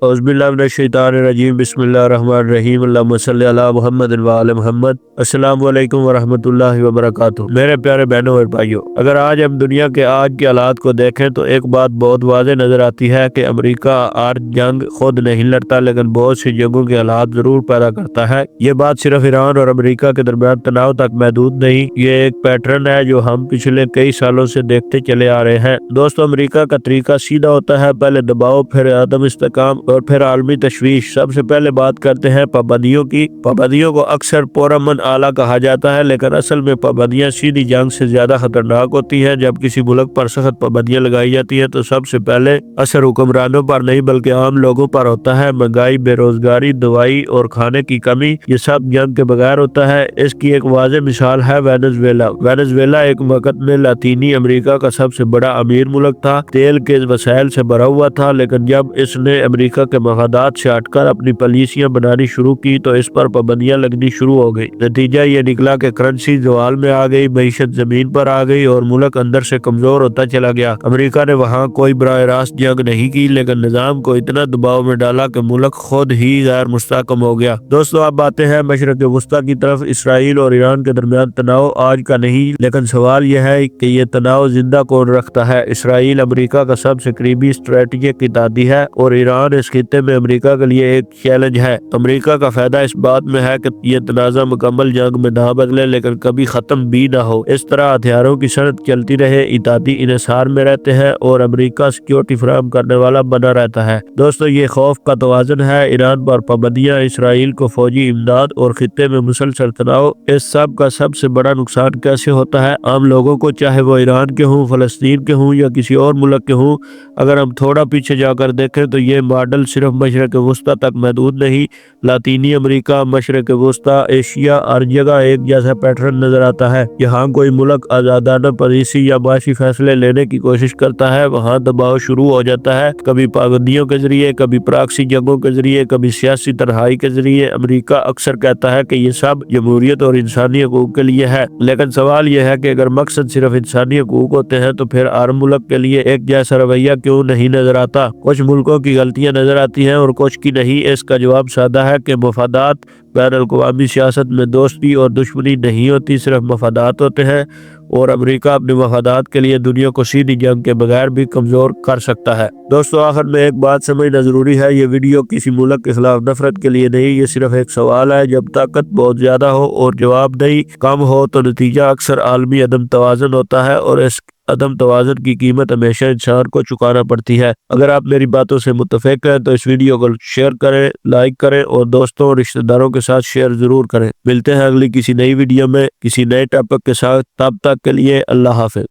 औज़ुबिल्लाहिमिनश्शैतानिर्रजीम बिस्मिल्लाहिर्रहमानिर्रहीम अल्लाहुम्मा सल्लि अला मुहम्मद व आले मुहम्मद। अस्सलामु अलैकुम व रहमतुल्लाहि व बरकातुहू। मेरे प्यारे बहनों और भाइयों, अगर आज हम दुनिया के आज के हालात को देखें तो एक बात बहुत वाज़ेह नज़र आती है कि अमेरिका आज जंग खुद नहीं लड़ता, लेकिन बहुत सी जंगों के हालात ज़रूर पैदा करता है। ये बात सिर्फ ईरान और अमेरिका के दरमियान तनाव तक महदूद नहीं, ये एक पैटर्न है जो हम पिछले कई सालों से देखते चले आ रहे हैं। दोस्तों, अमेरिका का तरीका सीधा होता है, पहले दबाव, फिर अदम इस्तेकाम और फिर आलमी तशवीश। सबसे पहले बात करते हैं पाबंदियों की। पाबंदियों को अक्सर पुरअमन आला कहा जाता है, लेकिन असल में पाबंदियां सीधी जंग से ज्यादा खतरनाक होती हैं। जब किसी मुल्क पर सख्त पाबंदियां लगाई जाती हैं तो सबसे पहले असर हुक्मरानों पर नहीं बल्कि आम लोगों पर होता है। महंगाई, बेरोजगारी, दवाई और खाने की कमी, ये सब जंग के बगैर होता है। इसकी एक वाज़ेह मिसाल है वेनेजुएला। वेनेजुएला एक वक्त में लातीनी अमेरिका का सबसे बड़ा अमीर मुल्क था, तेल के वसाइल से भरा हुआ था, लेकिन जब इसने अमेरिका के मफादात से हटकर अपनी पॉलिसियां बनानी शुरू की तो इस पर पाबंदियां लगनी शुरू हो गई। नतीजा ये निकला कि करेंसी जवाल में आ गई, मईशत जमीन पर आ गई और मुल्क अंदर से कमजोर होता चला गया। अमेरिका ने वहाँ कोई बराह रास्त जंग नहीं की, लेकिन निजाम को इतना दबाव में डाला कि मुल्क खुद ही गैर मुस्तहकम हो गया। दोस्तों, अब आते हैं मशरक़ वस्ता की तरफ। इसराइल और ईरान के दरमियान तनाव आज का नहीं, लेकिन सवाल यह है कि ये तनाव जिंदा कौन रखता है। इसराइल अमेरिका का सबसे करीबी स्ट्रेटेजिक इत्तेहादी है और ईरान इस खित्ते में अमेरिका के लिए एक चैलेंज है। अमेरिका का फायदा इस बात में है कि ये तनाज़ा मुकम्मल जंग में ना बदले, लेकिन कभी खत्म भी ना हो। इस तरह हथियारों की सनत चलती रहे, इत्तेहादी इन्हिसार में रहते हैं और अमेरिका सिक्योरिटी फराहम करने वाला बना रहता है। दोस्तों, ये खौफ का तवाज़ुन है। ईरान पर पाबंदियां, इसराइल को फौजी इमदाद और खित्ते में मुसलसल तनाव, इस सब का सबसे बड़ा नुकसान कैसे होता है आम लोगों को, चाहे वो ईरान के हों, फलस्तीन के हों या किसी और मुल्क के हों। अगर हम थोड़ा पीछे जाकर देखें तो ये मॉडल सिर्फ मशरक़ वस्ता तक महदूद नहीं, लातीनी अमेरिका, मशरक़ वस्ता, एशिया, हर जगह एक जैसा पैटर्न नजर आता है। यहाँ कोई मुल्क आज़ादाना पॉलिसी या माशी फैसले लेने की कोशिश करता है, वहाँ दबाव शुरू हो जाता है, कभी पाबंदियों के जरिए, कभी प्राक्सी जंगों के जरिए, कभी सियासी तन्हाई के जरिए। अमेरिका अक्सर कहता है कि ये सब जमहूरियत और इंसानी हकूक के लिए है, लेकिन सवाल यह है कि अगर मकसद सिर्फ इंसानी हकूक होते हैं तो फिर हर मुल्क के लिए एक जैसा रवैया क्यों नहीं नजर आता। कुछ मुल्कों की गलतियां नजर आती हैं और कुछ की नहीं। इसका जवाब सादा है कि मफादात, बैनुल-अक़वामी सियासत में दोस्ती और दुश्मनी नहीं होती, सिर्फ मफादात होते हैं और अमेरिका अपने मफादात के लिए दुनिया को सीधी जंग के बगैर भी कमजोर कर सकता है। दोस्तों, आखिर में एक बात समझना जरूरी है, ये वीडियो किसी मुल्क के खिलाफ नफरत के लिए नहीं, ये सिर्फ एक सवाल है। जब ताकत बहुत ज्यादा हो और जवाबदेही कम हो तो नतीजा अक्सर आलमी अदम तवाज़ुन होता है और इस अदम तवाज़ुन की कीमत हमेशा इंसान को चुकाना पड़ती है। अगर आप मेरी बातों से मुत्तफिक हैं तो इस वीडियो को शेयर करें, लाइक करें और दोस्तों और रिश्तेदारों के साथ शेयर जरूर करें। मिलते हैं अगली किसी नई वीडियो में किसी नए टॉपिक के साथ, तब तक के लिए अल्लाह हाफ़िज़।